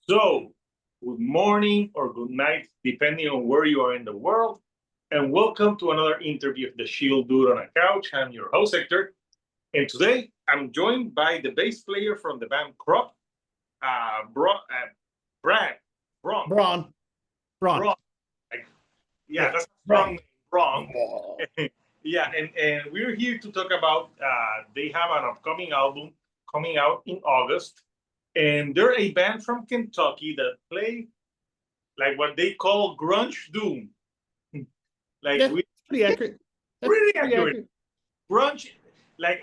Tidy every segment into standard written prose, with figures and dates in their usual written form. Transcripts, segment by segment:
So, good morning or good night, depending on where you are in the world. And welcome to another interview of the Shield Dude on a Couch. I'm your host, Hector. And today I'm joined by the bass player from the band Crop, Brad, Braun. Braun. Braun. Yeah, that's a strong name, Braun. Yeah, and we're here to talk about they have an upcoming album coming out in August. And they're a band from Kentucky that play like what they call grunge doom. Like Yeah, pretty accurate. That's pretty pretty accurate. Grunge, like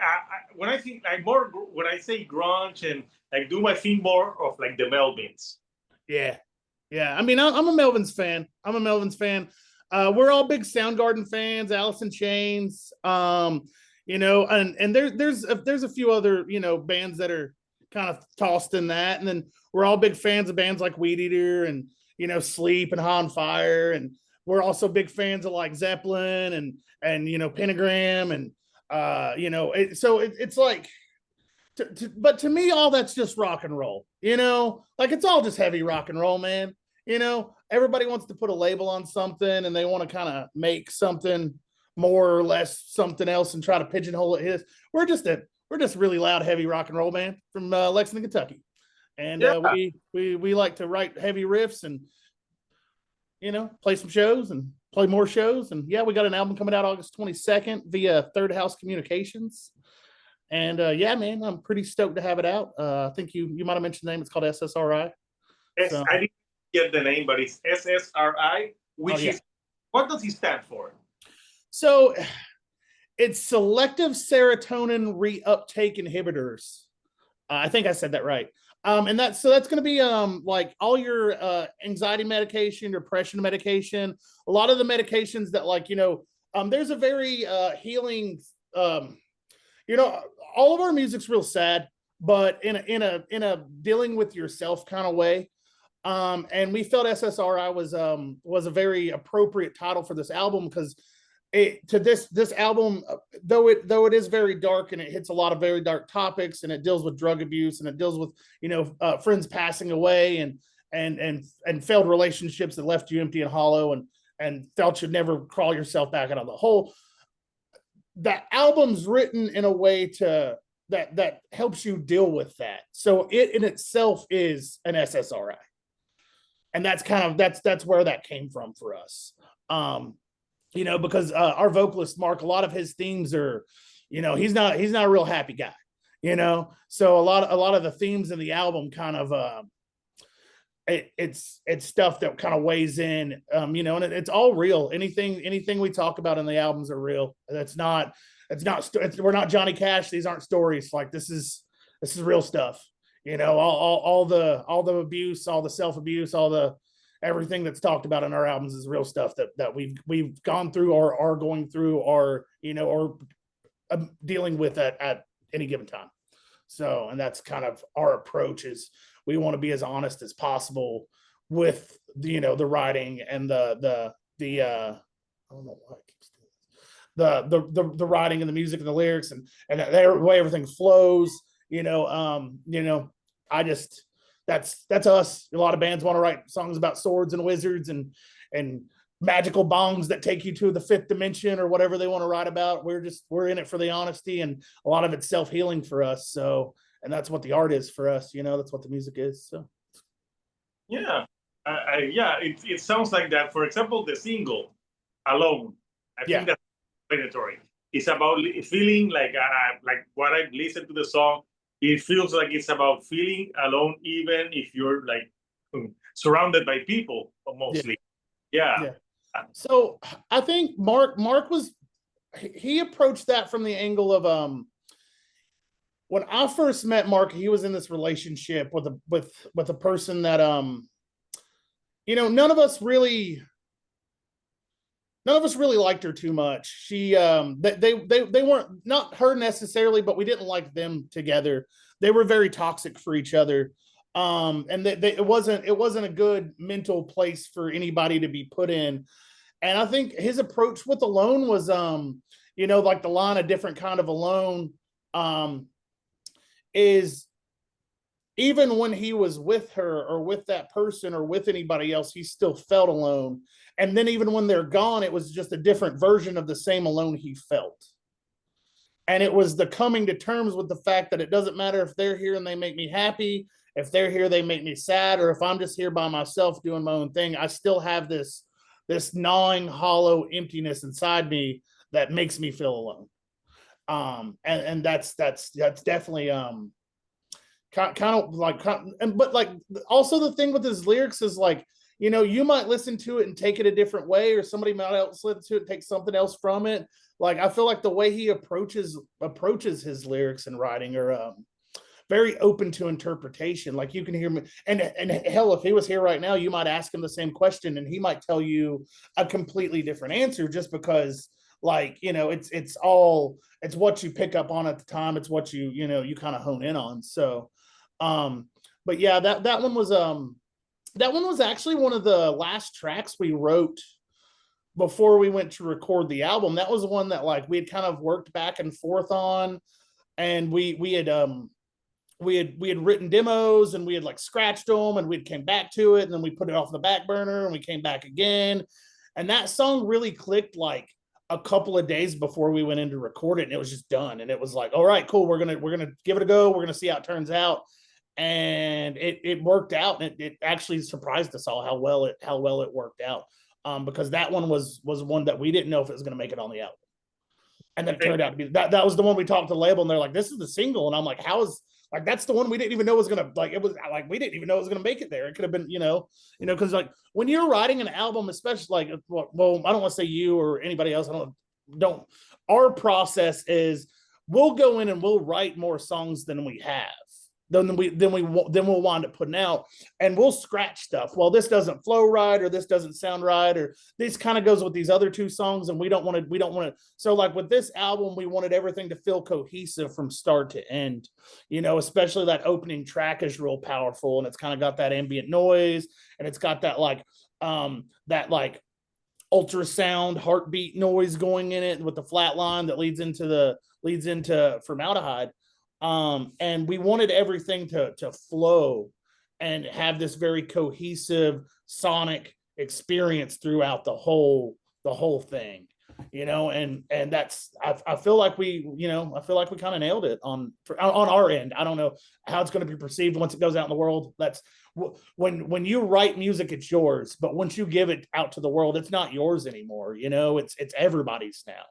when I think like more when I say grunge and like doom, I think more of like the Melvins. Yeah. I mean, I'm a Melvins fan. We're all big Soundgarden fans, Alice in Chains. And there's a few other bands that are kind of tossed in that, and then we're all big fans of bands like Weed Eater and Sleep and High on Fire, and we're also big fans of like Zeppelin and Pentagram and it's like. But to me, all that's just rock and roll, like it's all just heavy rock and roll, man. Everybody wants to put a label on something and they want to kind of make something more or less something else and try to pigeonhole it. We're just really loud, heavy rock and roll band from Lexington, Kentucky, and we like to write heavy riffs and play some shows and play more shows. And yeah, we got an album coming out August 22nd via Third House Communications. And yeah, man, I'm pretty stoked to have it out. I think you might have mentioned the name. It's called S.S.R.I. I didn't get the name, but it's S.S.R.I, which is what does it stand for? So it's selective serotonin reuptake inhibitors. I think I said that right. And that's going to be like all your anxiety medication, depression medication, a lot of the medications that there's a very healing all of our music's real sad, but in a dealing with yourself kind of way. And we felt S.S.R.I was a very appropriate title for this album because this album, though it is very dark and it hits a lot of very dark topics and it deals with drug abuse and it deals with friends passing away and failed relationships that left you empty and hollow and felt you'd never crawl yourself back out of the hole. That album's written in a way that helps you deal with that. So it in itself is an SSRI. And that's where that came from for us. Because our vocalist Mark, a lot of his themes are, he's not a real happy guy, So a lot of the themes in the album kind of it's stuff that kind of weighs in, and it's all real. Anything we talk about in the albums are real. We're not Johnny Cash. These aren't stories. Like this is real stuff. All the abuse, all the self-abuse, all the everything that's talked about in our albums is real stuff that we've gone through or are going through or dealing with at any given time. So, and that's kind of our approach is we want to be as honest as possible with the writing and the I don't know why I keep doing this. The writing and the music and the lyrics and the way everything flows. I just that's us. A lot of bands want to write songs about swords and wizards and magical bongs that take you to the fifth dimension or whatever they want to write about. We're in it for the honesty, and a lot of it's self-healing for us. So, and that's what the art is for us. That's what the music is. So, yeah, it sounds like that. For example, the single "Alone," I think that's explanatory. It's about feeling like what I've listened to the song. It feels like it's about feeling alone, even if you're like surrounded by people, mostly. Yeah. So I think Mark he approached that from the angle of when I first met Mark, he was in this relationship with a person that none of us really liked her too much. She they weren't, not her necessarily, but we didn't like them together. They were very toxic for each other. And it wasn't a good mental place for anybody to be put in. And I think his approach with Alone was, like the line "a different kind of alone," is even when he was with her or with that person or with anybody else, he still felt alone. And then even when they're gone, it was just a different version of the same alone he felt. And it was the coming to terms with the fact that it doesn't matter if they're here and they make me happy, if they're here, they make me sad, or if I'm just here by myself doing my own thing, I still have this gnawing, hollow emptiness inside me that makes me feel alone. And that's definitely kind of like, but like also the thing with his lyrics is like, you know, you might listen to it and take it a different way, or somebody might else listen to it and take something else from it. Like I feel like the way he approaches his lyrics and writing are very open to interpretation. Like you can hear me, and hell, if he was here right now, you might ask him the same question, and he might tell you a completely different answer, just because, like, you know, it's what you pick up on at the time. It's what you know you kind of hone in on. So, but yeah, that one was actually one of the last tracks we wrote before we went to record the album. That was the one that like we had kind of worked back and forth on, and we had written demos, and we had like scratched them, and we came back to it, and then we put it off the back burner, and we came back again. And that song really clicked like a couple of days before we went in to record it, and it was just done. And it was like, all right, cool, we're gonna give it a go, we're gonna see how it turns out. And it worked out, and it actually surprised us all how well it worked out. Because that one was one that we didn't know if it was going to make it on the album, and then it turned out to be that was the one we talked to the label, and they're like, "This is the single," and I'm like, "How is like that's the one we didn't even know was gonna like it was like we didn't even know it was gonna make it there. It could have been because like when you're writing an album, especially like well, I don't want to say you or anybody else. I don't. Our process is we'll go in and we'll write more songs than we have. Then we'll wind up putting out, and we'll scratch stuff. Well, this doesn't flow right, or this doesn't sound right, or this kind of goes with these other two songs, and we don't want to. So like with this album, we wanted everything to feel cohesive from start to end, especially that opening track is real powerful, and it's kind of got that ambient noise, and it's got that like ultrasound heartbeat noise going in it with the flat line that leads into formaldehyde. And we wanted everything to flow and have this very cohesive sonic experience throughout the whole thing, and that's I feel like we kind of nailed it on our end. I don't know how it's going to be perceived once it goes out in the world. That's when you write music, it's yours, but once you give it out to the world, it's not yours anymore. It's everybody's now,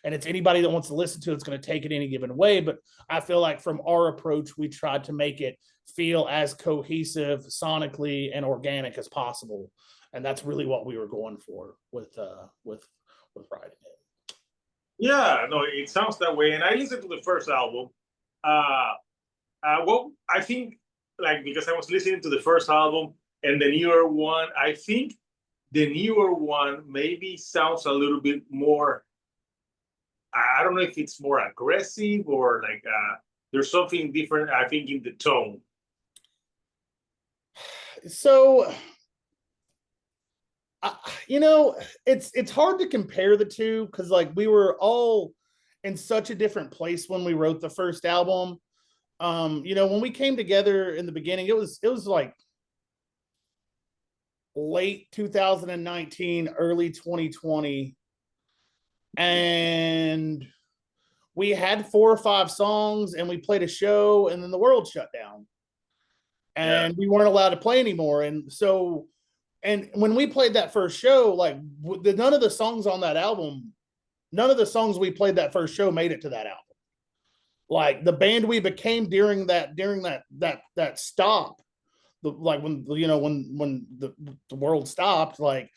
and it's anybody that wants to listen to it's going to take it any given way. But I feel like from our approach, we tried to make it feel as cohesive sonically and organic as possible, and that's really what we were going for with writing it. Yeah, no, it sounds that way. And I listened to the first album. Well, I think like because I was listening to the first album and the newer one, I think the newer one maybe sounds a little bit more. I don't know if it's more aggressive or like there's something different, I think, in the tone. So, it's hard to compare the two because like we were all in such a different place when we wrote the first album. When we came together in the beginning, it was like late 2019, early 2020. And we had 4 or 5 songs, and we played a show, and then the world shut down, and we weren't allowed to play anymore. And so, and when we played that first show, like none of the songs on that album, none of the songs we played that first show made it to that album. Like the band we became during that stop, like when the world stopped, like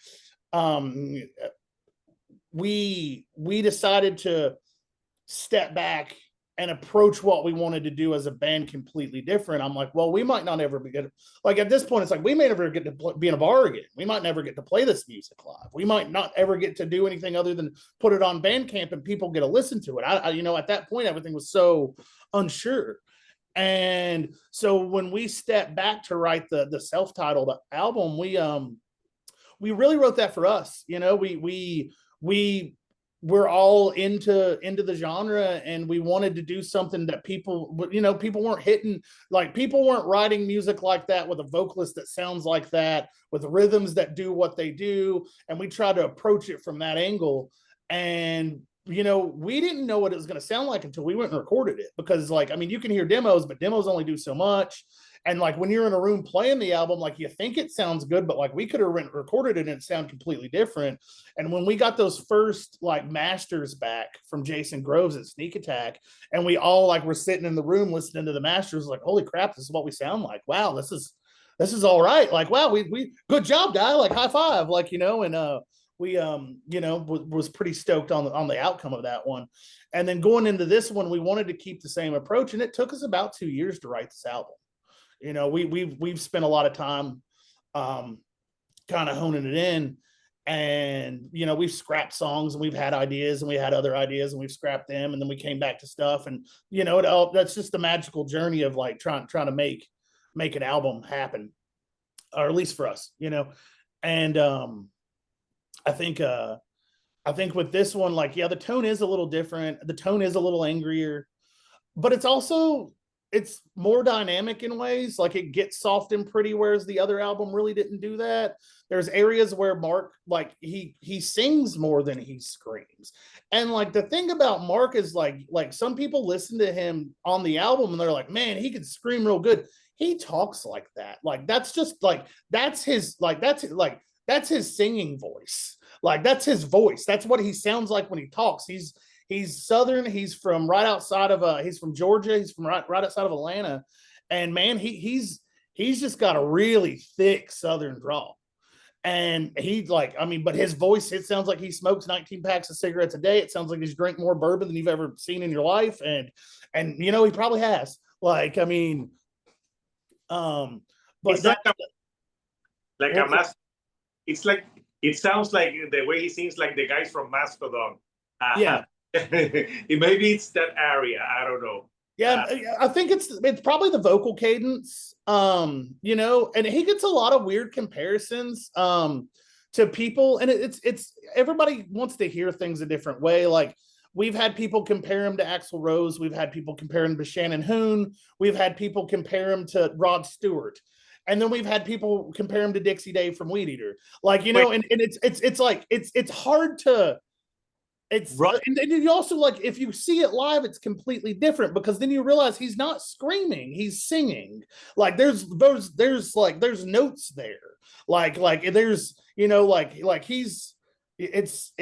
we decided to step back and approach what we wanted to do as a band completely different. I'm like, well, we might not ever get like at this point, it's like we may never get to be in a bar again. We might never get to play this music live. We might not ever get to do anything other than put it on Bandcamp and people get to listen to it. I at that point, everything was so unsure. And so when we stepped back to write the self-titled album, we really wrote that for us. We we're all into the genre, and we wanted to do something that people, people weren't hitting, like people weren't writing music like that with a vocalist that sounds like that, with rhythms that do what they do, and we tried to approach it from that angle. And we didn't know what it was going to sound like until we went and recorded it, because like, I mean, you can hear demos, but demos only do so much. And like when you're in a room playing the album, like you think it sounds good, but like we could have recorded it and it sound completely different. And when we got those first like masters back from Jason Groves at Sneak Attack, and we all like were sitting in the room listening to the masters, like, holy crap, this is what we sound like. Wow, this is all right. Like, wow, we good job, guy. Like, high five. Like, and we was pretty stoked on the outcome of that one. And then going into this one, we wanted to keep the same approach, and it took us about 2 years to write this album. We've spent a lot of time kind of honing it in, and we've scrapped songs, and we've had ideas, and we had other ideas, and we've scrapped them, and then we came back to stuff. And that's just the magical journey of like trying to make an album happen, or at least for us. And I think with this one, like, yeah, the tone is a little different, the tone is a little angrier, but it's more dynamic in ways. Like, it gets soft and pretty, whereas the other album really didn't do that. There's areas where Mark, like, he sings more than he screams. And like, the thing about Mark is like some people listen to him on the album and they're like, man, he can scream real good. He talks like that. Like, that's just like, that's his singing voice. Like, that's his voice. That's what he sounds like when he talks. He's Southern. He's from right outside of he's from Georgia. He's from right outside of Atlanta. And man, he's just got a really thick Southern drawl. And he's like, I mean, but his voice, it sounds like he smokes 19 packs of cigarettes a day. It sounds like he's drank more bourbon than you've ever seen in your life. And he probably has. Like, I mean, but it's like a mask. It's like, it sounds like the way he sings like the guys from Mastodon. Yeah. Maybe it's that area. I don't know. Yeah, I think it's probably the vocal cadence. And he gets a lot of weird comparisons to people, and it's everybody wants to hear things a different way. Like, we've had people compare him to Axl Rose, we've had people compare him to Shannon Hoon, we've had people compare him to Rod Stewart. And then we've had people compare him to Dixie Dave from Weed Eater. Like, and it's like, it's hard to, it's right. And then you also, like, if you see it live, it's completely different, because then you realize he's not screaming, he's singing. Like, there's notes there. Like there's, like he's, it's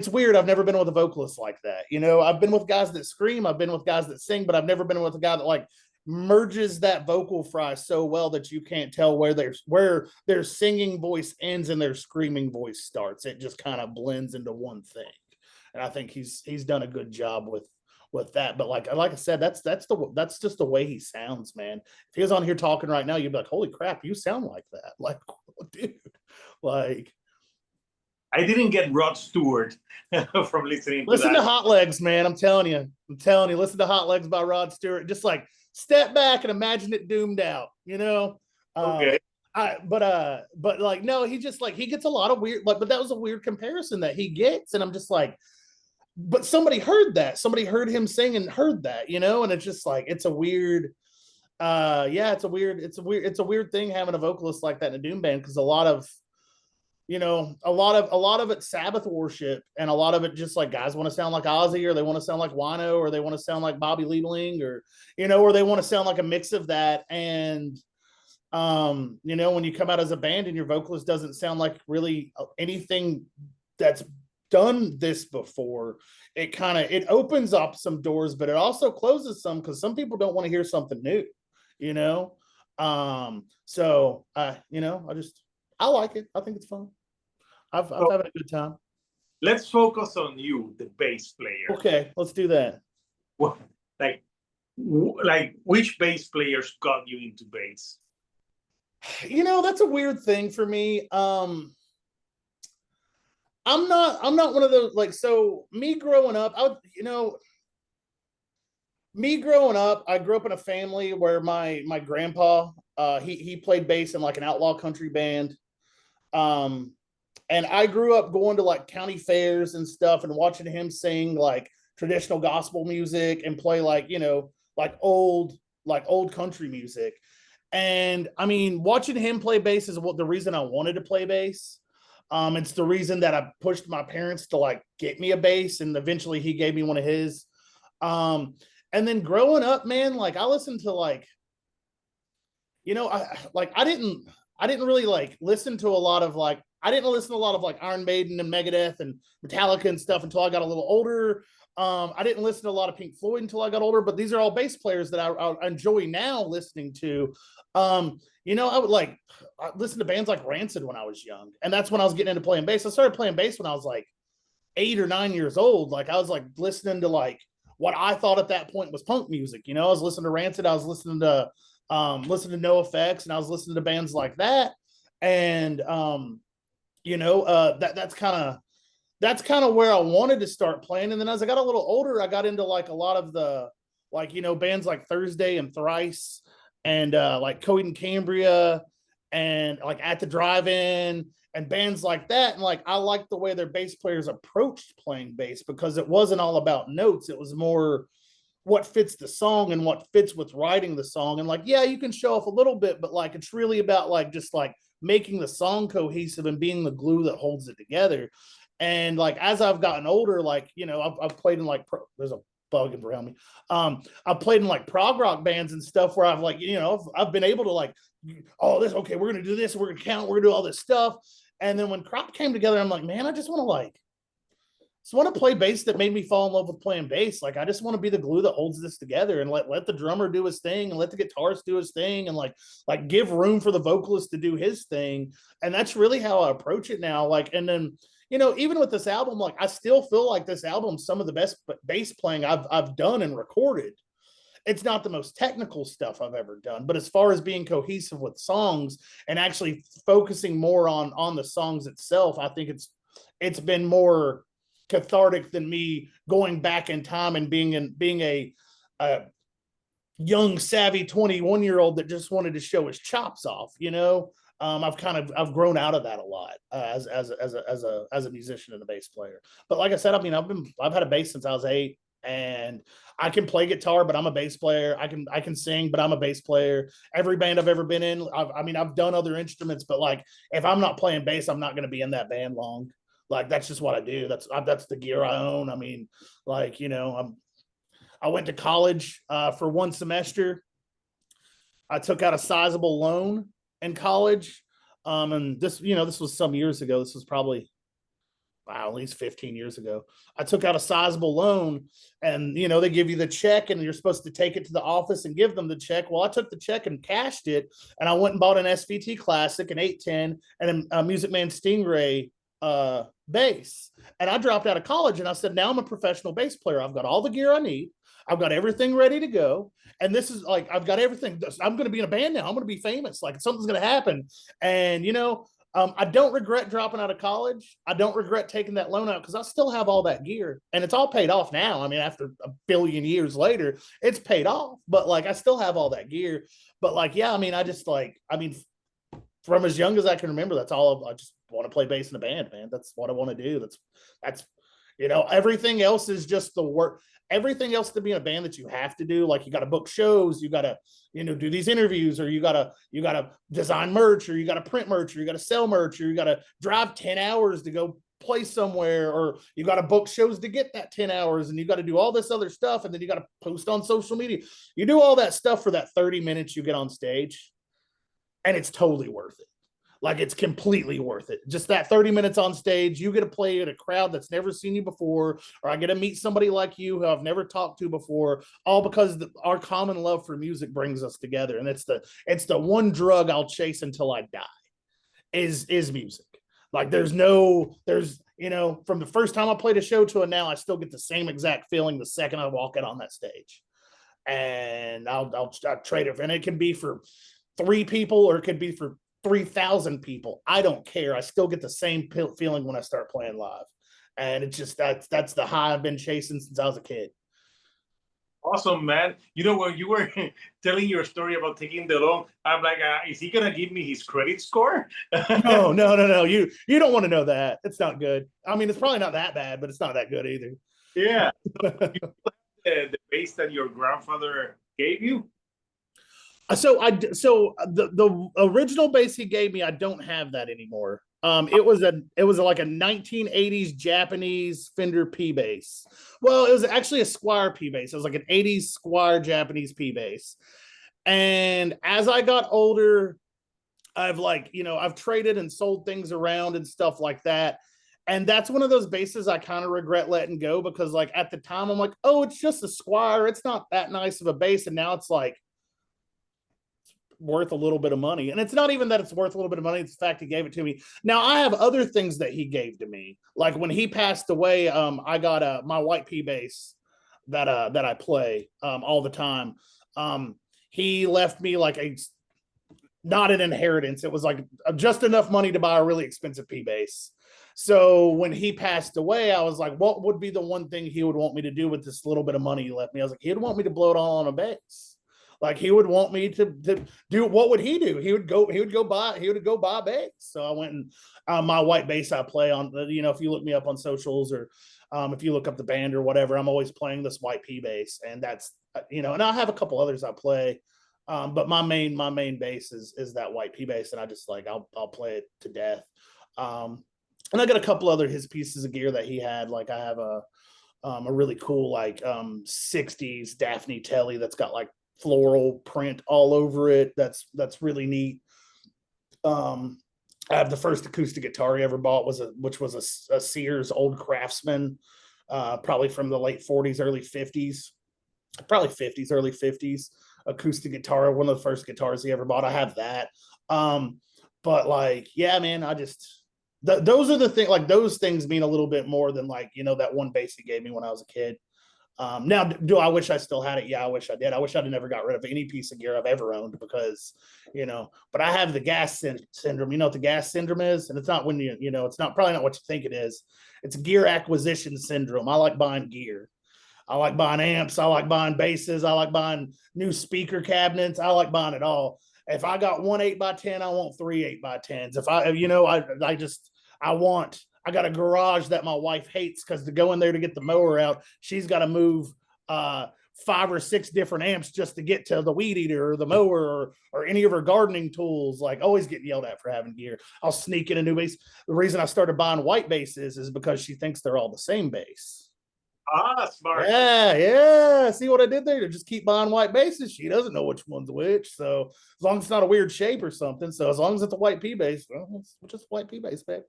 weird. I've never been with a vocalist like that. I've been with guys that scream, I've been with guys that sing, but I've never been with a guy that like merges that vocal fry so well that you can't tell where their singing voice ends and their screaming voice starts. It just kind of blends into one thing. And I think he's done a good job with that. But like I said, that's just the way he sounds, man. If he was on here talking right now, you'd be like, holy crap, you sound like that. Like, dude, like, I didn't get Rod Stewart from listening to that. Hot Legs, man. I'm telling you, listen to Hot Legs by Rod Stewart. Just like, step back and imagine it doomed out, Okay. But like, no, he just like, he gets a lot of weird, like, but that was a weird comparison that he gets. And I'm just like, but somebody heard him sing and heard that, and it's just like, it's a weird, it's a weird thing having a vocalist like that in a doom band. Cause a lot of it's Sabbath worship, and a lot of it just like, guys want to sound like Ozzy, or they want to sound like Wino, or they want to sound like Bobby Liebling, or or they want to sound like a mix of that. And when you come out as a band and your vocalist doesn't sound like really anything that's done this before, it opens up some doors, but it also closes some, because some people don't want to hear something new. I like it. I think it's fun. I've had a good time. Let's focus on you, the bass player. Okay, let's do that. Well, like which bass players got you into bass? That's a weird thing for me. I'm not one of those, like, so me growing up, I grew up in a family where my grandpa, he played bass in like an outlaw country band. And I grew up going to like county fairs and stuff and watching him sing like traditional gospel music and play like, you know, like old country music. And I mean, watching him play bass is what the reason I wanted to play bass. It's the reason that I pushed my parents to like get me a bass, and eventually he gave me one of his. Um, and then growing up, man, like I listened to like, you know, I didn't really like listen to a lot of like I didn't listen to a lot of like Iron Maiden and Megadeth and Metallica and stuff until I got a little older. I didn't listen to a lot of Pink Floyd until I got older, but these are all bass players that I enjoy now listening to. You know, I would like listen to bands like Rancid when I was young, and that's when I was getting into playing bass. I started playing bass when I was like 8 or 9 years old. Like I was like listening to like what I thought at that point was punk music. You know, I was listening to Rancid, I was listening to NoFX, and I was listening to bands like that. And you know, that's kind of where I wanted to start playing. And then as I got a little older, I got into like a lot of the like, you know, bands like Thursday and Thrice and like Coheed and Cambria and like At the Drive-In and bands like that. And like I liked the way their bass players approached playing bass because it wasn't all about notes. It was more what fits the song and what fits with writing the song. And like, yeah, you can show off a little bit, but like it's really about like just like making the song cohesive and being the glue that holds it together. And like as I've gotten older, like, you know, I've played in like there's a bug around me. I've played in like prog rock bands and stuff where I've like, you know, I've been able to like, oh, this okay, we're gonna do this, we're gonna count, we're gonna do all this stuff. And then when Crop came together, I'm like, man, I just want to play bass that made me fall in love with playing bass. Like I just want to be the glue that holds this together and let the drummer do his thing and let the guitarist do his thing and like give room for the vocalist to do his thing. And that's really how I approach it now. Like, and then, you know, even with this album, like I still feel like this album's some of the best bass playing I've done and recorded. It's not the most technical stuff I've ever done, but as far as being cohesive with songs and actually focusing more on the songs itself, I think it's been more cathartic than me going back in time and being a young savvy 21-year-old that just wanted to show his chops off, you know. I've grown out of that a lot as a musician and a bass player. But like I said, I mean, I've had a bass since I was 8, and I can play guitar, but I'm a bass player. I can sing, but I'm a bass player. Every band I've ever been in, I mean, I've done other instruments, but like if I'm not playing bass, I'm not going to be in that band long. Like that's just what I do. That's the gear I own. I mean, like, you know, I went to college for 1 semester. I took out a sizable loan in college. And this, you know, this was some years ago. This was probably, wow, at least 15 years ago. I took out a sizable loan, and, you know, they give you the check and you're supposed to take it to the office and give them the check. Well, I took the check and cashed it, and I went and bought an SVT Classic, an 810, and a Music Man Stingray bass. And I dropped out of college and I said, now I'm a professional bass player. I've got all the gear I need. I've got everything ready to go. And this is like, I've got everything. I'm going to be in a band now. I'm going to be famous. Like something's going to happen. And, you know, I don't regret dropping out of college. I don't regret taking that loan out because I still have all that gear and it's all paid off now. I mean, after a billion years later, it's paid off, but like, I still have all that gear. But like, yeah, I mean, from as young as I can remember, that's all I just want to play bass in a band, man. That's what I want to do. That's, you know, everything else is just the work. Everything else to be in a band that you have to do, like you got to book shows, you got to, you know, do these interviews, or you got to design merch, or you got to print merch, or you got to sell merch, or you got to drive 10 hours to go play somewhere, or you got to book shows to get that 10 hours, and you got to do all this other stuff, and then you got to post on social media. You do all that stuff for that 30 minutes you get on stage, and it's totally worth it. Like it's completely worth it. Just that 30 minutes on stage, you get to play at a crowd that's never seen you before, or I get to meet somebody like you who I've never talked to before, all because our common love for music brings us together. And it's the one drug I'll chase until I die is music. Like there's, you know, from the first time I played a show to now, I still get the same exact feeling the second I walk out on that stage. And I'll trade it. And it can be for 3 people, or it could be for 3,000 people. I don't care. I still get the same feeling when I start playing live. And it's just, that's the high I've been chasing since I was a kid. Awesome, man. You know, when you were telling your story about taking the loan, I'm like, is he gonna give me his credit score? No, no, no, no. You don't want to know that. It's not good. I mean, it's probably not that bad, but it's not that good either. Yeah. The base that your grandfather gave you? So the original bass he gave me, I don't have that anymore. It was like a 1980s Japanese Fender P bass. Well, it was actually a Squire P bass. It was like an 80s Squire Japanese P bass. And as I got older, I've traded and sold things around and stuff like that. And that's one of those basses I kind of regret letting go because like at the time I'm like, oh, it's just a Squire. It's not that nice of a bass. And now it's like worth a little bit of money. And it's not even that it's worth a little bit of money, it's the fact he gave it to me. Now I have other things that he gave to me. Like when he passed away, I got my white P bass that I play all the time. He left me like a not an inheritance. It was like just enough money to buy a really expensive P bass. So when he passed away, I was like, what would be the one thing he would want me to do with this little bit of money he left me? I was like, he'd want me to blow it all on a bass. Like he would want me to do. What would he do? He would go buy a bass. So I went and my white bass I play on, if you look me up on socials or if you look up the band or whatever, I'm always playing this white P bass. And that's, and I have a couple others I play. But my main bass is that white P bass. And I just like, I'll play it to death. And I got a couple other his pieces of gear that he had. Like I have a really cool, like 60s Daphne Telly that's got like floral print all over it. That's really neat. I have the first acoustic guitar he ever bought which was a Sears Old Craftsman, probably from the late 40s, early 50s, probably 50s, early 50s acoustic guitar. One of the first guitars he ever bought. I have that. But like, yeah, man, I just those are the things. Like those things mean a little bit more than like that one bass he gave me when I was a kid. Now, do I wish I still had it? Yeah, I wish I did. I wish I'd never got rid of any piece of gear I've ever owned because, but I have the gas syndrome. You know what the gas syndrome is? And it's not when it's not probably not what you think it is. It's gear acquisition syndrome. I like buying gear. I like buying amps. I like buying basses. I like buying new speaker cabinets. I like buying it all. If I got one 8x10, I want three 8x10s. If I got a garage that my wife hates because to go in there to get the mower out, she's got to move 5 or 6 different amps just to get to the weed eater or the mower or any of her gardening tools. Like always get yelled at for having gear. I'll sneak in a new bass. The reason I started buying white basses is because she thinks they're all the same bass. Smart. Yeah. See what I did there? To just keep buying white basses. She doesn't know which one's which. So as long as it's not a weird shape or something. So as long as it's a white P bass, well, it's just white P bass, babe.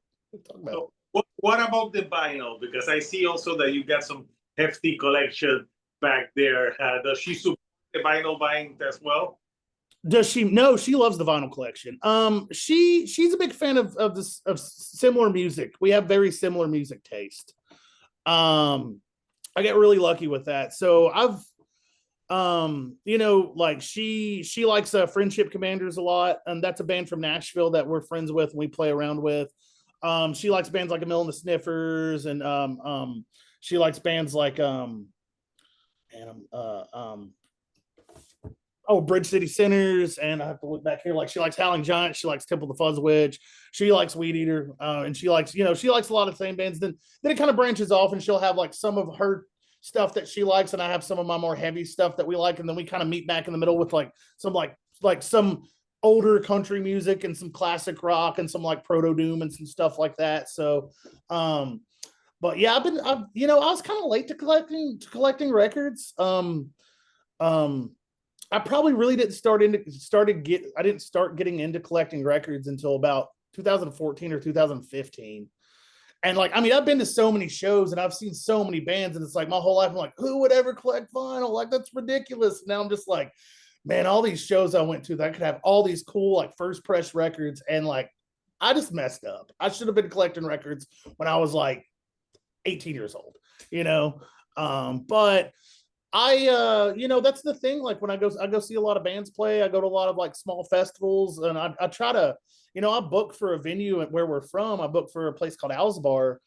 Talk about so, what about the vinyl? Because I see also that you got some hefty collection back there. Does she support the vinyl buying as well? Does she? No, she loves the vinyl collection. She's a big fan of similar music. We have very similar music taste. I get really lucky with that. So I've like she likes Friendship Commanders a lot, and that's a band from Nashville that we're friends with and we play around with. She likes bands like A Mill and the Sniffers, and she likes bands like Bridge City Sinners, and I have to look back here. Like she likes Howling Giant, she likes Temple the Fuzzwitch, she likes Weed Eater, and she likes a lot of the same bands. Then it kind of branches off, and she'll have like some of her stuff that she likes, and I have some of my more heavy stuff that we like, and then we kind of meet back in the middle with like some older country music and some classic rock and some like proto doom and some stuff like that. So but yeah, I was kind of late to collecting records. I probably really didn't start getting into collecting records until about 2014 or 2015. And like, I mean, I've been to so many shows and I've seen so many bands, and it's like my whole life, I'm like, who would ever collect vinyl? Like, that's ridiculous. Now I'm just like, man, all these shows I went to that could have all these cool, like first press records. And like, I just messed up. I should have been collecting records when I was like 18 years old, but that's the thing. Like when I go see a lot of bands play, I go to a lot of like small festivals, and I try to, I book for a venue where we're from. I book for a place called Owl's Bar.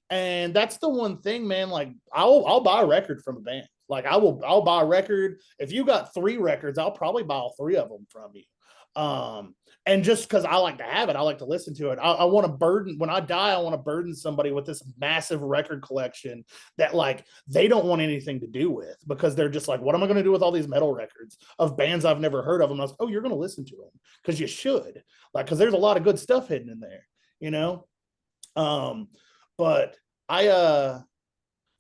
And that's the one thing, man, like I'll buy a record from a band. Like I'll buy a record. If you got 3 records, I'll probably buy all 3 of them from you. And just because I like to have it, I like to listen to it. I want to burden, when I die, I want to burden somebody with this massive record collection that like they don't want anything to do with, because they're just like, what am I going to do with all these metal records of bands I've never heard of? And I was like, oh, you're going to listen to them because you should, like, because there's a lot of good stuff hidden in there, you know? But yeah,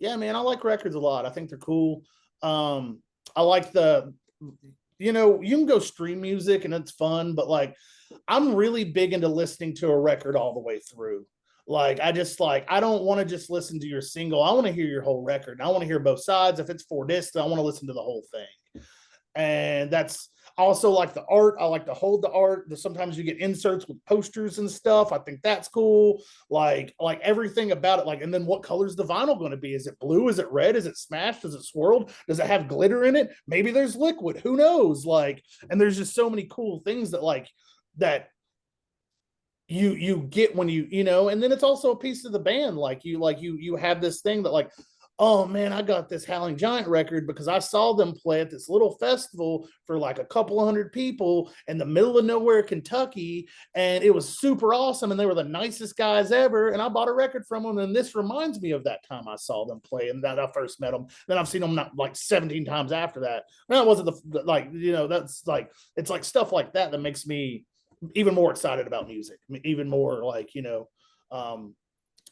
man, I like records a lot. I think they're cool. I like you can go stream music and it's fun, but like, I'm really big into listening to a record all the way through. Like, I don't want to just listen to your single. I want to hear your whole record. And I want to hear both sides. If it's 4 discs, I want to listen to the whole thing. And that's also like the art. I like to hold the art. Sometimes you get inserts with posters and stuff. I think that's cool. Like everything about it. Like, and then what color is the vinyl going to be? Is it blue? Is it red? Is it smashed? Is it swirled? Does it have glitter in it? Maybe there's liquid. Who knows? Like, and there's just so many cool things that you get when and then it's also a piece of the band. Like you have this thing that like, oh man, I got this Howling Giant record because I saw them play at this little festival for like a couple 100 people in the middle of nowhere, Kentucky. And it was super awesome. And they were the nicest guys ever. And I bought a record from them. And this reminds me of that time I saw them play and that I first met them. Then I've seen them like 17 times after that. And that wasn't that's like, it's like stuff like that makes me even more excited about music, even more like,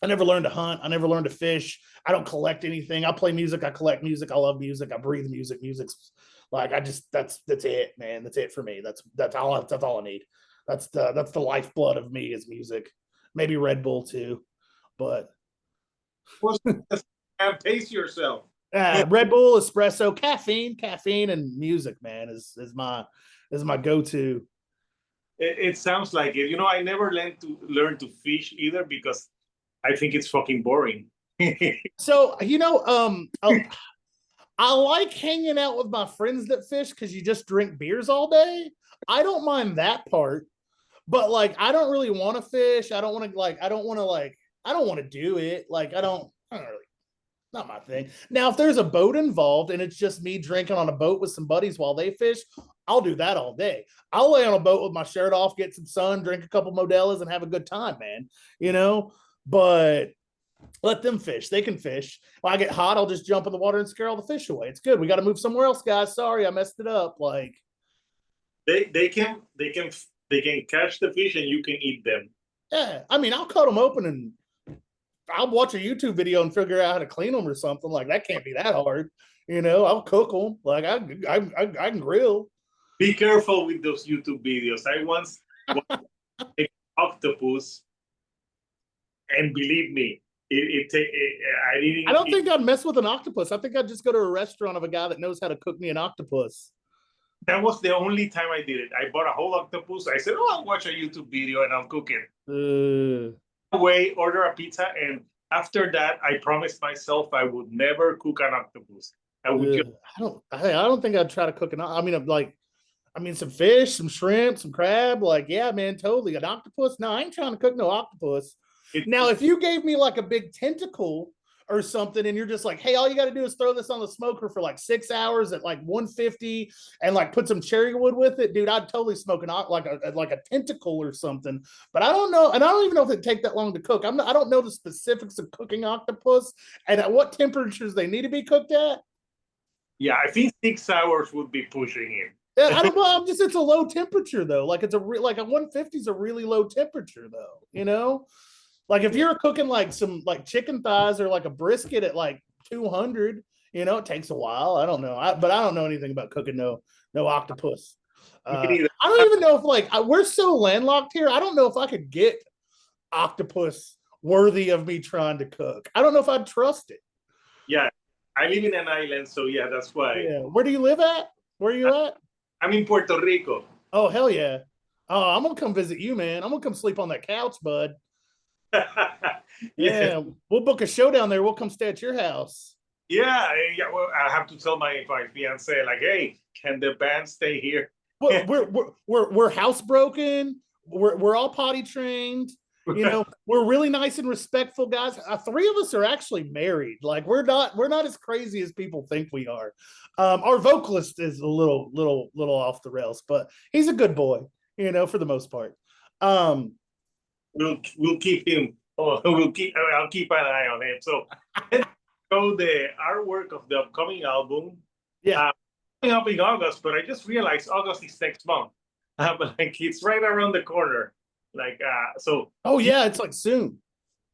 I never learned to hunt. I never learned to fish. I don't collect anything. I play music. I collect music. I love music. I breathe music. Music's like, that's it, man. That's it for me. That's all I need. That's the lifeblood of me is music. Maybe Red Bull too, but pace yourself. Red Bull, espresso, caffeine, and music, man, is my go-to. It sounds like it. I never learned to fish either because I think it's fucking boring. So, I like hanging out with my friends that fish because you just drink beers all day. I don't mind that part, but like, I don't really want to fish. I don't want to do it. Like, I don't really, not my thing. Now, if there's a boat involved and it's just me drinking on a boat with some buddies while they fish, I'll do that all day. I'll lay on a boat with my shirt off, get some sun, drink a couple Modelo's, and have a good time, man. But let them fish. They can fish. When I get hot, I'll just jump in the water and scare all the fish away. It's good. We got to move somewhere else, guys. Sorry, I messed it up. Like, they can catch the fish and you can eat them. Yeah, I mean, I'll cut them open and I'll watch a YouTube video and figure out how to clean them or something. Like, that can't be that hard. I'll cook them. Like, I can grill. Be careful with those YouTube videos. I once watched an octopus, and believe me, I don't think I'd mess with an octopus. I think I'd just go to a restaurant of a guy that knows how to cook me an octopus. That was the only time I did it. I bought a whole octopus. I said, I'll watch a YouTube video and I'll cook it. Away, order a pizza, and after that, I promised myself I would never cook an octopus. I don't think I'd try to cook some fish, some shrimp, some crab. Like, yeah, man, totally. An octopus? No, I ain't trying to cook no octopus. Now, if you gave me like a big tentacle or something and you're just like, hey, all you got to do is throw this on the smoker for like 6 hours at like 150 and like put some cherry wood with it, dude, I'd totally smoke like a tentacle or something. But I don't know. And I don't even know if it'd take that long to cook. I don't know the specifics of cooking octopus and at what temperatures they need to be cooked at. Yeah, I think 6 hours would be pushing it. It's a low temperature though. Like a 150 is a really low temperature though, Like if you're cooking like some like chicken thighs or like a brisket at like 200, it takes a while. I don't know. But I don't know anything about cooking no octopus. I don't even know if we're so landlocked here. I don't know if I could get octopus worthy of me trying to cook. I don't know if I'd trust it. Yeah, I live in an island, so yeah, that's why. Yeah. Where do you live at? Where are you at? I'm in Puerto Rico. Oh, hell yeah. Oh, I'm going to come visit you, man. I'm going to come sleep on that couch, bud. Yeah, we'll book a show down there. We'll come stay at your house. Yeah. Well, I have to tell my fiance, like, hey, can the band stay here? We're housebroken. We're all potty trained. You know, we're really nice and respectful guys. Three of us are actually married. Like we're not as crazy as people think we are. Our vocalist is a little off the rails, but he's a good boy, you know, for the most part. We'll keep him. Oh, I'll keep an eye on him. So let's go the artwork of the upcoming album. Yeah. Coming up in August, but I just realized August is next month. But like it's right around the corner. Like so. Oh yeah, it's like soon.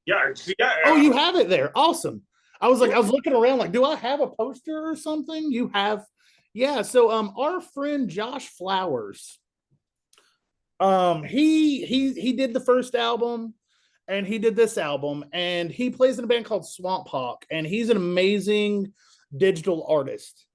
Yeah, yeah. Oh, you have it there. Awesome. I was looking around like, do I have a poster or something? You have, yeah. So our friend Josh Flowers, he did the first album and he did this album, and he plays in a band called Swamp Hawk, and he's an amazing digital artist.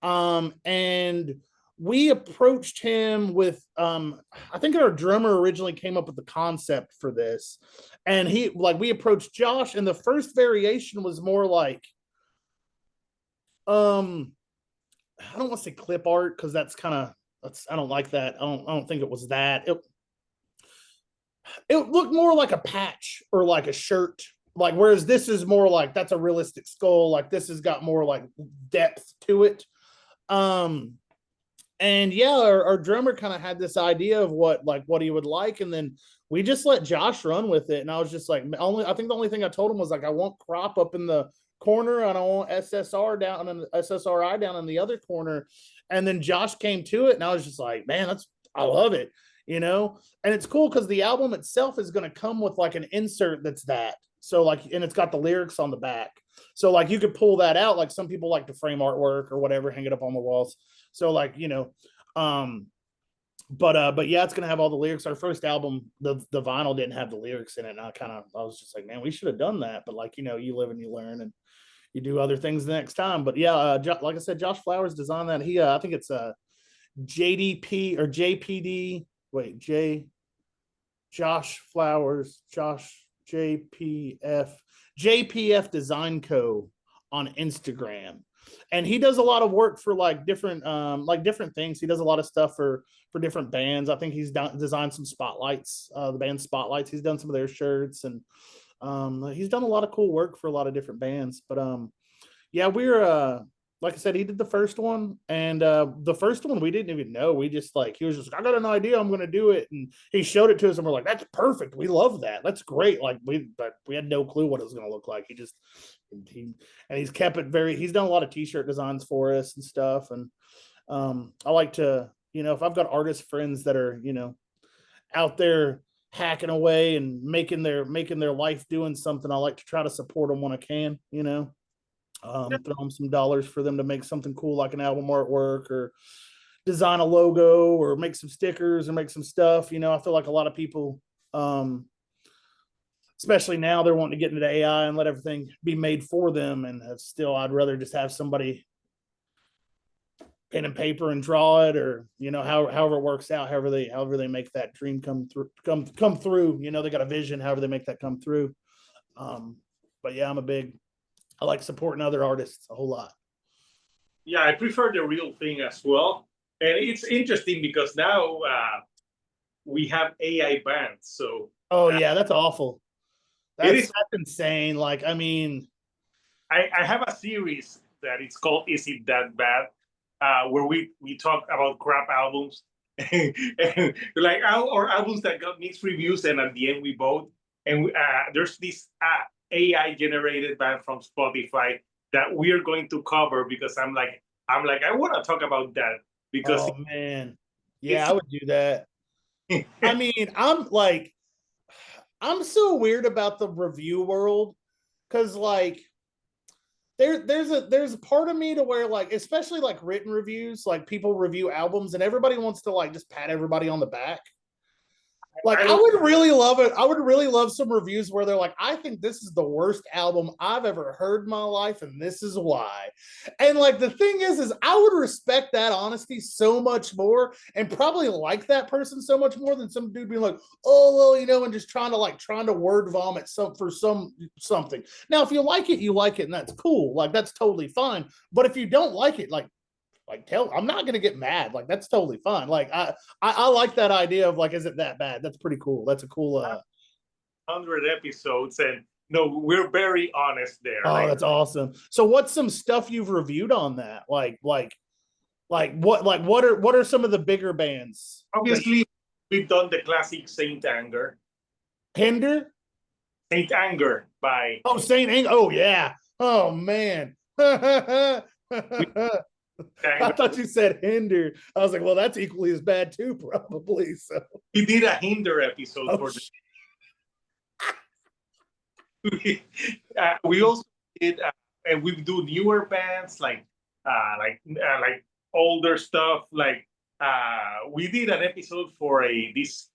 And we approached him with I think our drummer originally came up with the concept for this, and we approached Josh, and the first variation was more like I don't want to say clip art because that's kind of I don't like that. I don't think it was that. It looked more like a patch or like a shirt. Like, whereas this is more like that's a realistic skull. Like this has got more like depth to it. And yeah, our drummer kind of had this idea of what he would like, and then we just let Josh run with it. And I was just like, I think the only thing I told him was like, I want crop up in the corner, and I want S.S.R.I down in the other corner. And then Josh came to it, and I was just like, man, I love it, you know. And it's cool because the album itself is going to come with like an insert that's that. So like, and it's got the lyrics on the back. So like, you could pull that out. Like some people like to frame artwork or whatever, hang it up on the walls. So like, you know, but yeah, it's gonna have all the lyrics. Our first album, the vinyl didn't have the lyrics in it, and I was just like, man, we should have done that. But like, you know, you live and you learn, and you do other things the next time. But yeah, like I said, Josh Flowers designed that. He, I think it's a JDP or JPD. Wait, Josh Flowers, Josh JPF Design Co. on Instagram, and he does a lot of work for like different things. He does a lot of stuff for different bands. I think he's designed some spotlights, the band spotlights. He's done some of their shirts, and he's done a lot of cool work for a lot of different bands. But yeah, we're like I said, he did the first one, and the first one we didn't even know. We just like, he was just, I got an idea, I'm going to do it, and he showed it to us, and we're like, that's perfect. We love that. That's great. Like we had no clue what it was going to look like. He's kept it very. He's done a lot of t-shirt designs for us and stuff, and I like to, you know, if I've got artist friends that are, you know, out there hacking away and making their life doing something, I like to try to support them when I can, you know. Throw them some dollars for them to make something cool like an album artwork, or design a logo, or make some stickers, or make some stuff. You know, I feel like a lot of people, especially now, they're wanting to get into AI and let everything be made for them. And still, I'd rather just have somebody pen and paper and draw it, or, you know, however it works out, however they make that dream come through. You know, they got a vision, however they make that come through. But yeah, I like supporting other artists a whole lot. Yeah, I prefer the real thing as well. And it's interesting because now we have AI bands. So oh yeah, that's awful. That's insane. Like, I mean, I have a series that it's called "Is It That Bad," where we talk about crap albums, and like or albums that got mixed reviews, and at the end we vote. And there's this AI generated band from Spotify that we are going to cover, because I'm like I want to talk about that, because oh man, yeah, I would do that. I mean, I'm so weird about the review world, because like there's a part of me to where, like, especially like written reviews, like people review albums and everybody wants to like just pat everybody on the back. Like, I would really love it. I would really love some reviews where they're like, I think this is the worst album I've ever heard in my life, and this is why. And like, the thing is I would respect that honesty so much more, and probably like that person so much more than some dude being like, oh, well, you know, and just trying to word vomit something. Now, if you like it, you like it, and that's cool. Like, that's totally fine. But if you don't like it, like I'm not gonna get mad. Like, that's totally fine. Like, I like that idea of like, is it that bad? That's pretty cool. That's a cool 100 episodes, and no, we're very honest there. Oh, that's awesome. So what's some stuff you've reviewed on that? What are some of the bigger bands? Obviously, we've done the classic Saint Anger. Hinder? Saint Anger by Saint Anger. Oh yeah. Oh man. I thought you said Hinder. I was like, well, that's equally as bad too, probably. So we did a Hinder episode for we also did, and we do newer bands like older stuff. Like we did an episode for this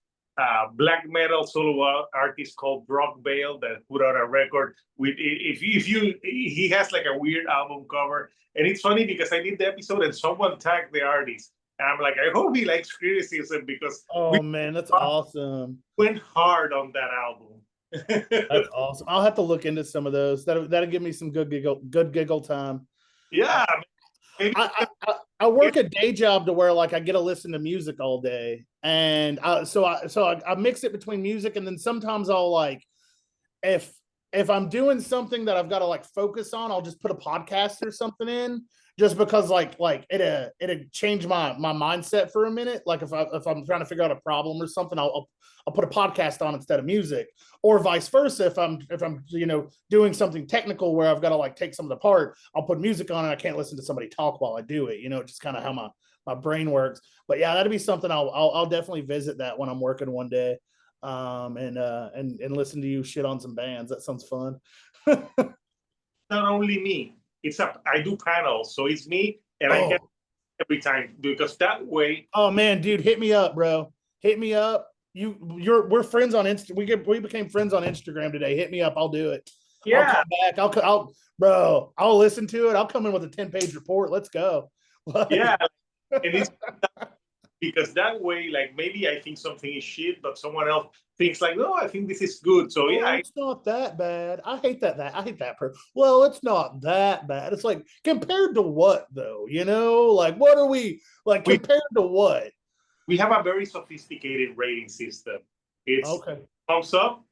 black metal solo artist called Brock Bale that put out a record with. If you he has like a weird album cover, and it's funny because I did the episode and someone tagged the artist. And I'm like, I hope he likes criticism because man, that's awesome. Went hard on that album. That's awesome. I'll have to look into some of those. That'll give me some good giggle time. Yeah. I work a day job to where like I get to listen to music all day, and so I mix it between music, and then sometimes I'll like if I'm doing something that I've got to like focus on, I'll just put a podcast or something in, just because like it'd change my mindset for a minute. Like if I'm trying to figure out a problem or something, I'll put a podcast on instead of music, or vice versa. If I'm doing something technical where I've got to like take something apart, I'll put music on and I can't listen to somebody talk while I do it. Just kind of how my brain works. But yeah, that'd be something I'll definitely visit that when I'm working one day, and listen to you shit on some bands. That sounds fun. Not only me, I do panels, so it's me and I get every time because that way. Oh man, dude, hit me up, bro. Hit me up. We're friends on Instagram. We became friends on Instagram today. Hit me up. I'll do it. Yeah. I'll come back. I'll listen to it. I'll come in with a 10-page report. Let's go. Yeah. And it's because that way, like maybe I think something is shit, but someone else thinks like, no, I think this is good. So yeah, it's not that bad. I hate that. I hate that. Well, it's not that bad. It's like compared to what though? Like what are we like compared to what? We have a very sophisticated rating system. It's thumbs up,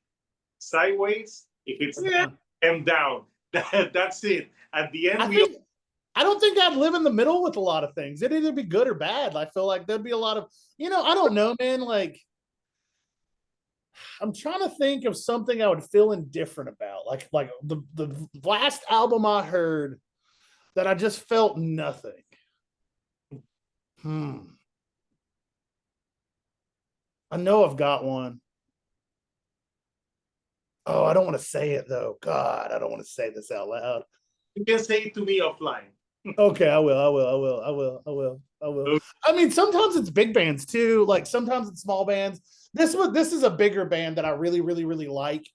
sideways. If it's and down, that's it. At the end, I don't think I'd live in the middle with a lot of things. It'd either be good or bad. I feel like there'd be a lot of, I don't know, man. Like, I'm trying to think of something I would feel indifferent about. Like the last album I heard that I just felt nothing. I know I've got one. Oh, I don't want to say it though. God, I don't want to say this out loud. You can say it to me offline. Okay, I will. I mean, sometimes it's big bands too. Like sometimes it's small bands. This is a bigger band that I really, really, really like.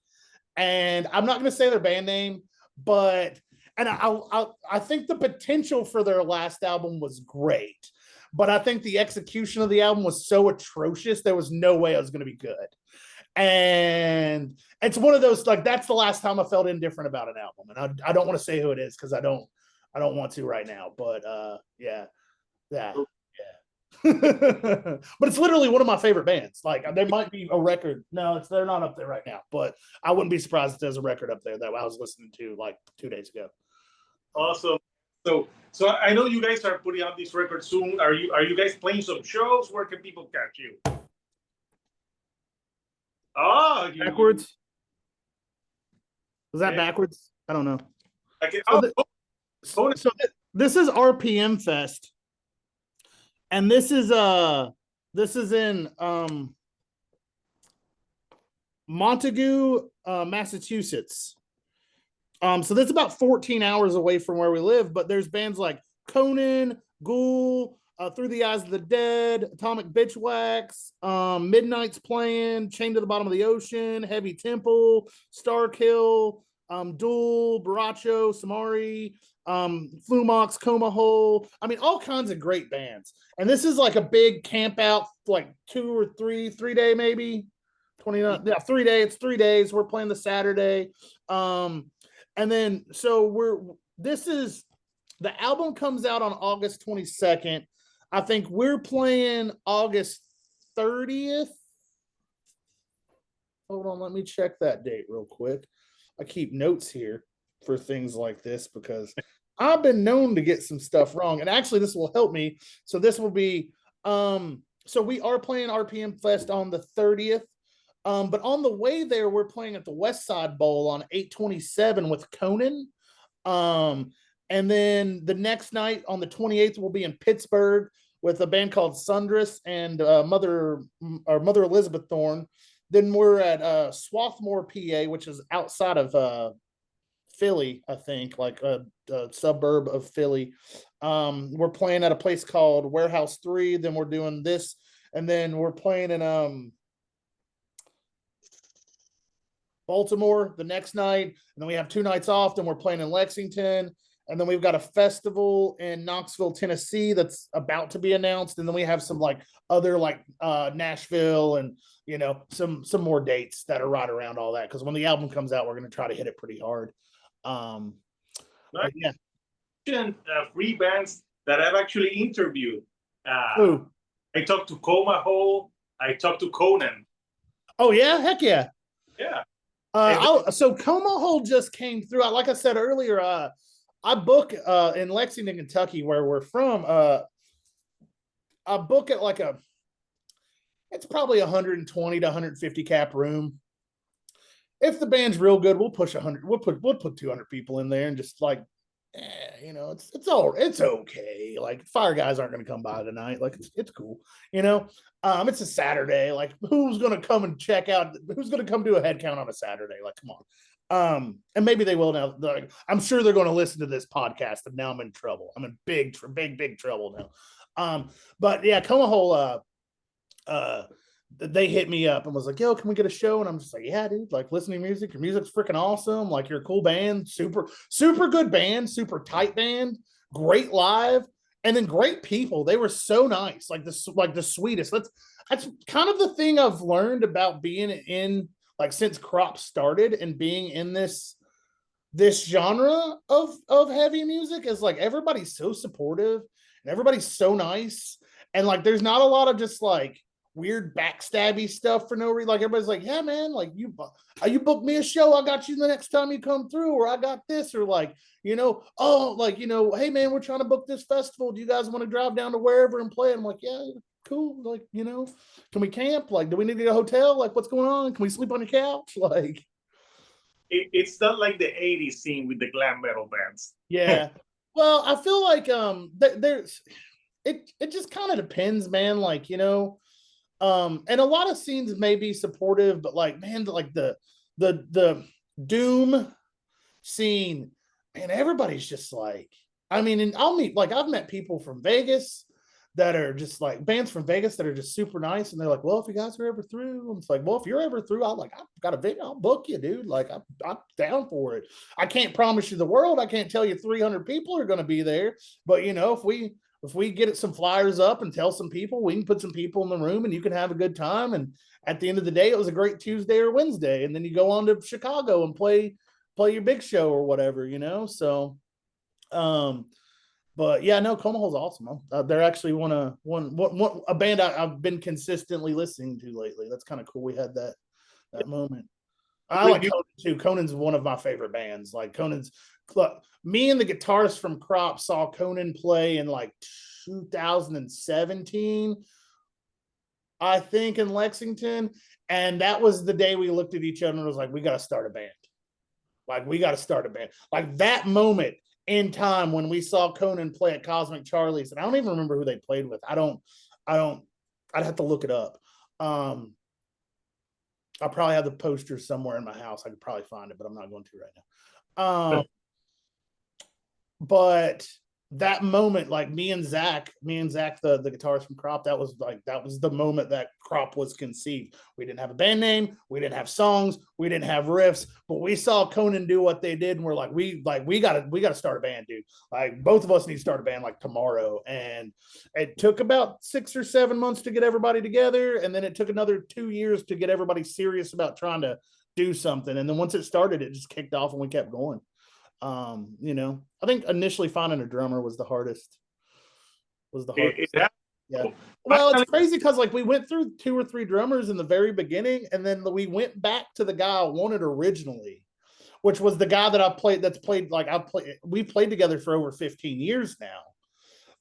And I'm not going to say their band name, but I think the potential for their last album was great. But I think the execution of the album was so atrocious, there was no way it was going to be good. And it's one of those, like, that's the last time I felt indifferent about an album. And I don't want to say who it is because I don't want to right now. But yeah. But it's literally one of my favorite bands. Like there might be a record. No, they're not up there right now. But I wouldn't be surprised if there's a record up there that I was listening to like 2 days ago. Awesome. So I know you guys are putting out this record soon. Are you guys playing some shows? Where can people catch you? Oh, backwards. Was that backwards? I don't know. So this is RPM Fest, and this is in Montague, Massachusetts. So that's about 14 hours away from where we live, but there's bands like Conan, Ghoul, Through the Eyes of the Dead, Atomic Bitchwax, Midnight's playing, Chained to the Bottom of the Ocean, Heavy Temple, Starkill, Duel, Baracho, Samari, Flumox, Coma Hole. I mean, all kinds of great bands. And this is like a big camp out, like 2 or 3 day maybe. 29, yeah, 3 days. It's 3 days. We're playing the Saturday. And then so the album comes out on August 22nd. I think we're playing August 30th. Hold on, let me check that date real quick. I keep notes here for things like this because I've been known to get some stuff wrong. And actually, this will help me. So this will be so we are playing RPM Fest on the 30th. But on the way there, we're playing at the West Side Bowl on 8/27 with Conan. And then the next night on the 28th, we'll be in Pittsburgh with a band called Sundress and Mother Elizabeth Thorne. Then we're at Swarthmore, PA, which is outside of Philly, I think, like a suburb of Philly. We're playing at a place called Warehouse 3. Then we're doing this, and then we're playing in Baltimore the next night, and then we have 2 nights off. Then we're playing in Lexington, and then we've got a festival in Knoxville, Tennessee that's about to be announced, and then we have some like other like Nashville and some more dates that are right around all that, because when the album comes out, we're going to try to hit it pretty hard. Yeah. 3 bands that I've actually interviewed. Ooh. I talked to Coma Hole. I talked to Conan. Oh yeah, heck yeah. Yeah. So Coma Hole just came through. Like I said earlier, I book in Lexington, Kentucky, where we're from. I book at like it's probably 120 to 150 cap room. If the band's real good, we'll push 100. We'll put 200 people in there and just like, it's okay. Like Fire Guys aren't going to come by tonight. Like it's cool. It's a Saturday. Like who's going to come and check out? Who's going to come do a head count on a Saturday? Like come on. And maybe they will now. I'm sure they're going to listen to this podcast, and now I'm in trouble. I'm in big trouble now. But yeah, Coma Hole, they hit me up and was like, yo, can we get a show? And I'm just like, yeah, dude, like listening to music. Your music's freaking awesome. Like you're a cool band, super good band, super tight band, great live, and then great people. They were so nice, like the sweetest. That's kind of the thing I've learned about being in, like, since Crop started and being in this genre of heavy music, is like everybody's so supportive and everybody's so nice, and like there's not a lot of just like weird backstabby stuff for no reason. Like everybody's like, yeah, man, like you booked me a show, I got you the next time you come through, or I got this, or like, hey man, we're trying to book this festival. Do you guys want to drive down to wherever and play? I'm like, yeah, cool. Like, can we camp? Like, do we need to get a hotel? Like, what's going on? Can we sleep on your couch? Like, it's not like the 80s scene with the glam metal bands. Yeah. Well, I feel like there's it just kind of depends, man. Like, and a lot of scenes may be supportive, but like, man, like the doom scene, man, everybody's just like, I mean, and I've met people from Vegas that are just like bands from Vegas that are just super nice, and they're like, well, if you guys are ever I've it's like, well, if you're ever through, I've got a video, I'll book you, dude. Like I'm down for it. I can't promise you the world. I can't tell you 300 people are going to be there, but if we get some flyers up and tell some people, we can put some people in the room and you can have a good time. And at the end of the day, it was a great Tuesday or Wednesday. And then you go on to Chicago and play your big show or whatever, So, but yeah, no, Coma Hole's awesome. They're actually a band I've been consistently listening to lately. That's kind of cool. We had that moment. I like Conan too. Conan's one of my favorite bands. Like me and the guitarist from Crop saw Conan play in like 2017, I think, in Lexington. And that was the day we looked at each other and was like, we got to start a band. Like that moment in time when we saw Conan play at Cosmic Charlie's. And I don't even remember who they played with. I'd have to look it up. I probably have the poster somewhere in my house. I could probably find it, but I'm not going to right now. But that moment, like me and Zach, the guitarist from Crop, that was the moment that Crop was conceived. We didn't have a band name, we didn't have songs, we didn't have riffs, but we saw Conan do what they did, and we're like, we gotta start a band, dude. Like both of us need to start a band like tomorrow. And it took about 6 or 7 months to get everybody together, and then it took another 2 years to get everybody serious about trying to do something. And then once it started, it just kicked off and we kept going. I think initially finding a drummer was the hardest. Yeah. So, Well, it's finally, crazy because like we went through 2 or 3 drummers in the very beginning, and then we went back to the guy I wanted originally, which was the guy that I played. That's played like we played together for over 15 years now.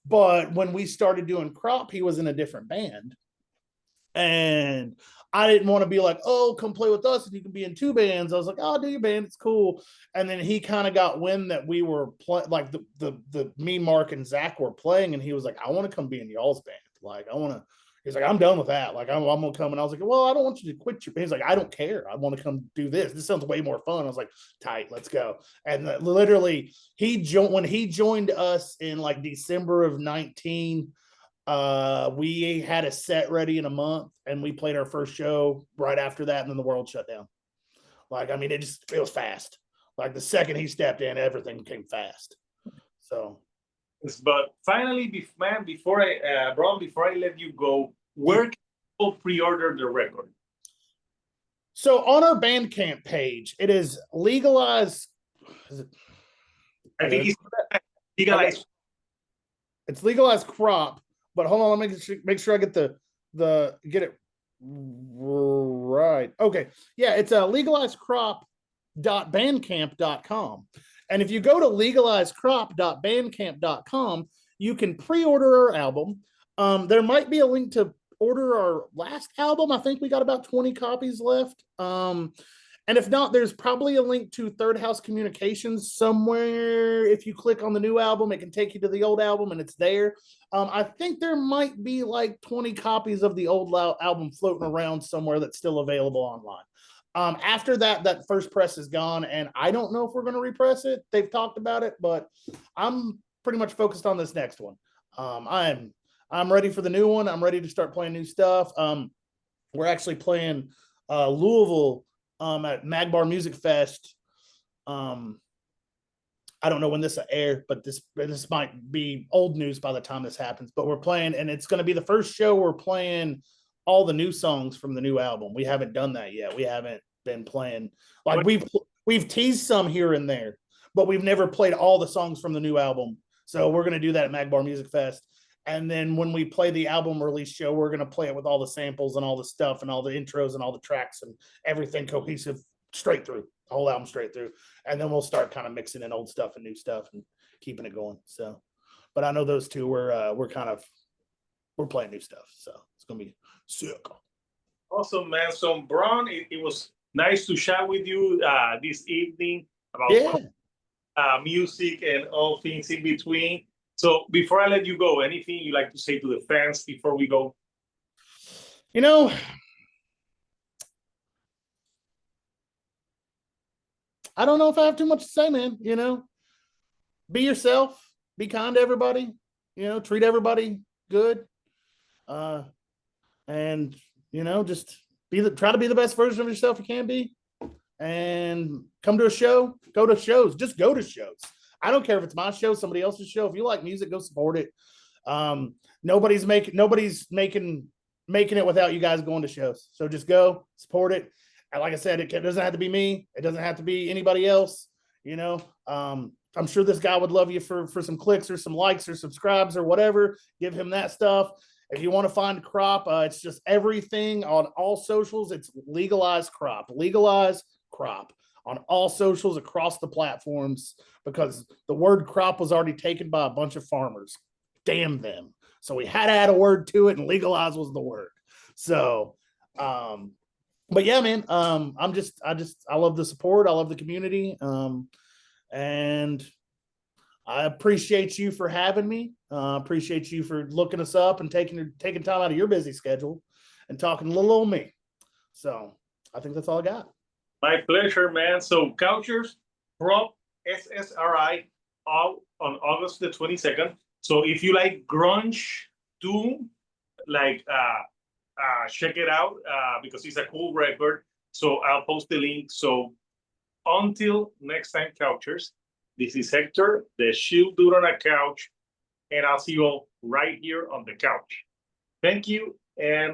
But when we started doing Crop, he was in a different band, and I didn't want to be like, oh, come play with us and you can be in 2 bands. I was like, oh, do your band, it's cool. And then he kind of got wind that we were like the me, Mark, and Zach were playing, and he was like, I want to come be in y'all's band. Like, I want to. He's like, I'm done with that. Like, I'm gonna come. And I was like, well, I don't want you to quit your band. He's like, I don't care. I want to come do this. This sounds way more fun. I was like, tight, let's go. And literally, when he joined us in like December of 19. We had a set ready in a month, and we played our first show right after that, and then the world shut down. Like, I mean, it was fast. Like the second he stepped in, everything came fast. So, but finally, man, before Braun, before I let you go, where can people pre-order the record? So on our Bandcamp page, it is legalized. I think it's legalized. It's legalized crop, but hold on, let me make sure I get get it right. Okay, yeah, it's a legalizedcrop.bandcamp.com. And if you go to legalizedcrop.bandcamp.com, you can pre-order our album. There might be a link to order our last album. I think we got about 20 copies left. And if not, there's probably a link to Third House Communications somewhere. If you click on the new album, it can take you to the old album, and it's there. I think there might be like 20 copies of the old album floating around somewhere that's still available online. After that first press is gone, and I don't know if we're going to repress it. They've talked about it, but I'm pretty much focused on this next one. I'm ready for the new one. I'm ready to start playing new stuff. We're actually playing Louisville at Magbar Music Fest. I don't know when this will air, but this might be old news by the time this happens. But we're playing, and it's going to be the first show we're playing all the new songs from the new album. We haven't done that yet. We haven't been playing, like we've teased some here and there, but we've never played all the songs from the new album. So we're going to do that at Magbar Music Fest. And then when we play the album release show, we're going to play it with all the samples and all the stuff and all the intros and all the tracks and everything cohesive straight through, the whole album straight through. And then we'll start kind of mixing in old stuff and new stuff and keeping it going. So, but I know those two we're playing new stuff. So it's going to be sick. Awesome, man. So Braun, it was nice to chat with you this evening about music and all things in between. So before I let you go, anything you like to say to the fans before we go? You know, I don't know if I have too much to say, man. You know, be yourself, be kind to everybody, you know, treat everybody good. And, you know, just try to be the best version of yourself you can be. And come to a show, go to shows, just go to shows. I don't care if it's my show, somebody else's show. If you like music, go support it. Nobody's making it without you guys going to shows. So just go support it. And like I said, it doesn't have to be me. It doesn't have to be anybody else. You know, I'm sure this guy would love you for some clicks or some likes or subscribes or whatever. Give him that stuff. If you want to find Crop, it's just everything on all socials. It's Legalized Crop. Legalized Crop on all socials across the platforms, because the word crop was already taken by a bunch of farmers. Damn them. So we had to add a word to it, and legalize was the word. So, but yeah, man, I love the support. I love the community. And I appreciate you for having me. Appreciate you for looking us up and taking time out of your busy schedule and talking to little old me. So I think that's all I got. My pleasure, man. So Couchers, Crop, S.S.R.I, all on August the 22nd. So if you like grunge, doom, like check it out because it's a cool record. So I'll post the link. So until next time, Couchers, this is Hector, the chill dude on a couch, and I'll see you all right here on the couch. Thank you, and